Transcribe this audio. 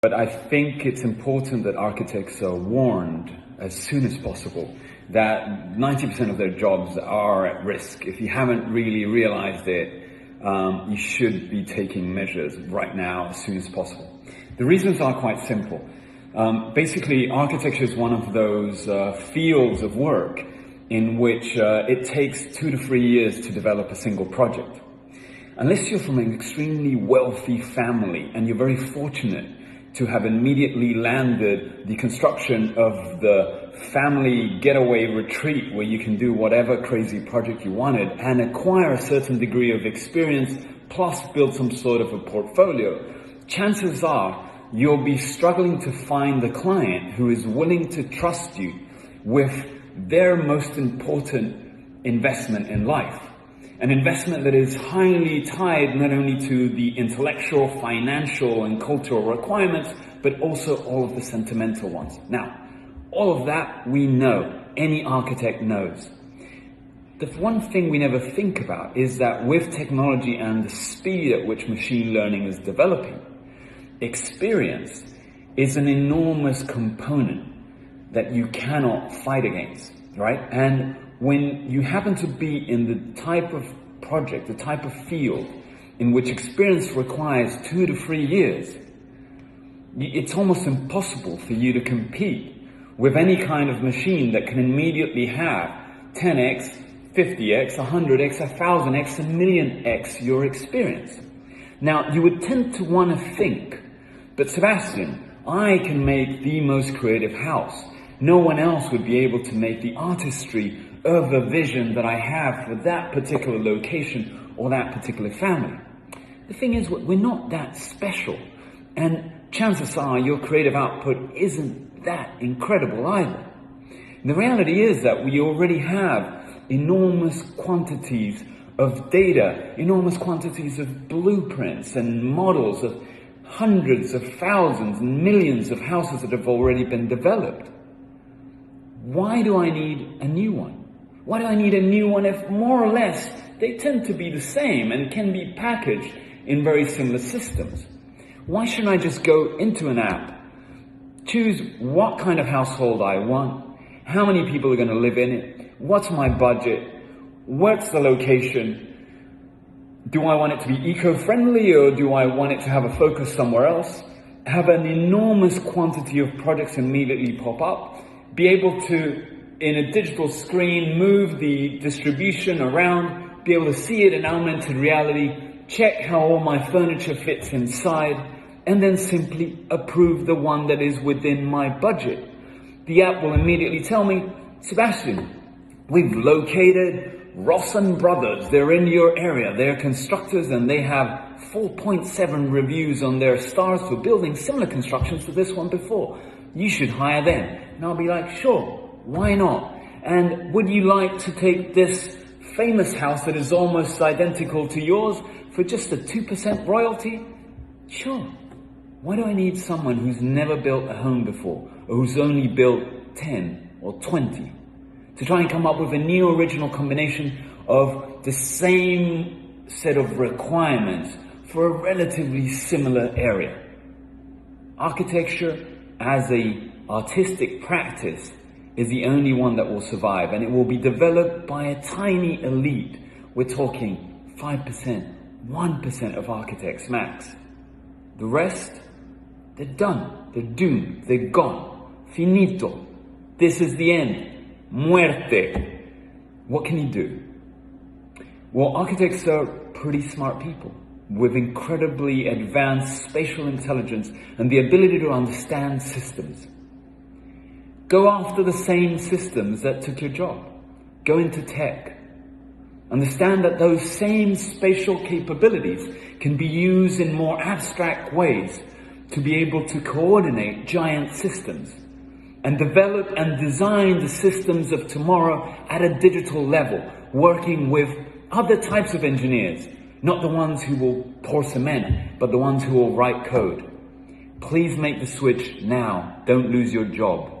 But I think it's important that architects are warned as soon as possible that 90% of their jobs are at risk. If you haven't really realized it, you should be taking measures right now as soon as possible. The reasons are quite simple. Basically, architecture is one of those fields of work in which it takes 2 to 3 years to develop a single project. Unless you're from an extremely wealthy family and you're very fortunate to have immediately landed the construction of the family getaway retreat where you can do whatever crazy project you wanted and acquire a certain degree of experience plus build some sort of a portfolio, chances are you'll be struggling to find the client who is willing to trust you with their most important investment in life. An investment that is highly tied not only to the intellectual, financial, and cultural requirements, but also all of the sentimental ones. Now, all of that we know, any architect knows. The one thing we never think about is that with technology and the speed at which machine learning is developing, experience is an enormous component that you cannot fight against, right? And when you happen to be in the type of project, the type of field in which experience requires 2 to 3 years, it's almost impossible for you to compete with any kind of machine that can immediately have 10x, 50x, 100x, 1000x, a million x your experience. Now, you would tend to want to think, but Sebastian, I can make the most creative house. No one else would be able to make the artistry of a vision that I have for that particular location or that particular family. The thing is, we're not that special, and chances are your creative output isn't that incredible either. The reality is that we already have enormous quantities of data, enormous quantities of blueprints and models of hundreds of thousands and millions of houses that have already been developed. Why do I need a new one? Why do I need a new one if more or less they tend to be the same and can be packaged in very similar systems? Why shouldn't I just go into an app, choose what kind of household I want, how many people are going to live in it, what's my budget, what's the location, do I want it to be eco-friendly or do I want it to have a focus somewhere else, have an enormous quantity of projects immediately pop up, be able to, in a digital screen, move the distribution around, be able to see it in augmented reality, check how all my furniture fits inside, and then simply approve the one that is within my budget. The app will immediately tell me, Sebastian, we've located Ross and Brothers. They're in your area. They're constructors and they have 4.7 reviews on their stars for building similar constructions to this one before. You should hire them. And I'll be like, sure. Why not? And would you like to take this famous house that is almost identical to yours for just a 2% royalty? Sure. Why do I need someone who's never built a home before or who's only built 10 or 20 to try and come up with a new original combination of the same set of requirements for a relatively similar area? Architecture as an artistic practice is the only one that will survive, and it will be developed by a tiny elite. We're talking 5%, 1% of architects max. The rest, they're done, they're doomed, they're gone. Finito. This is the end. Muerte. What can you do? Well, architects are pretty smart people with incredibly advanced spatial intelligence and the ability to understand systems. Go after the same systems that took your job. Go into tech. Understand that those same spatial capabilities can be used in more abstract ways to be able to coordinate giant systems and develop and design the systems of tomorrow at a digital level, working with other types of engineers, not the ones who will pour cement, but the ones who will write code. Please make the switch now. Don't lose your job.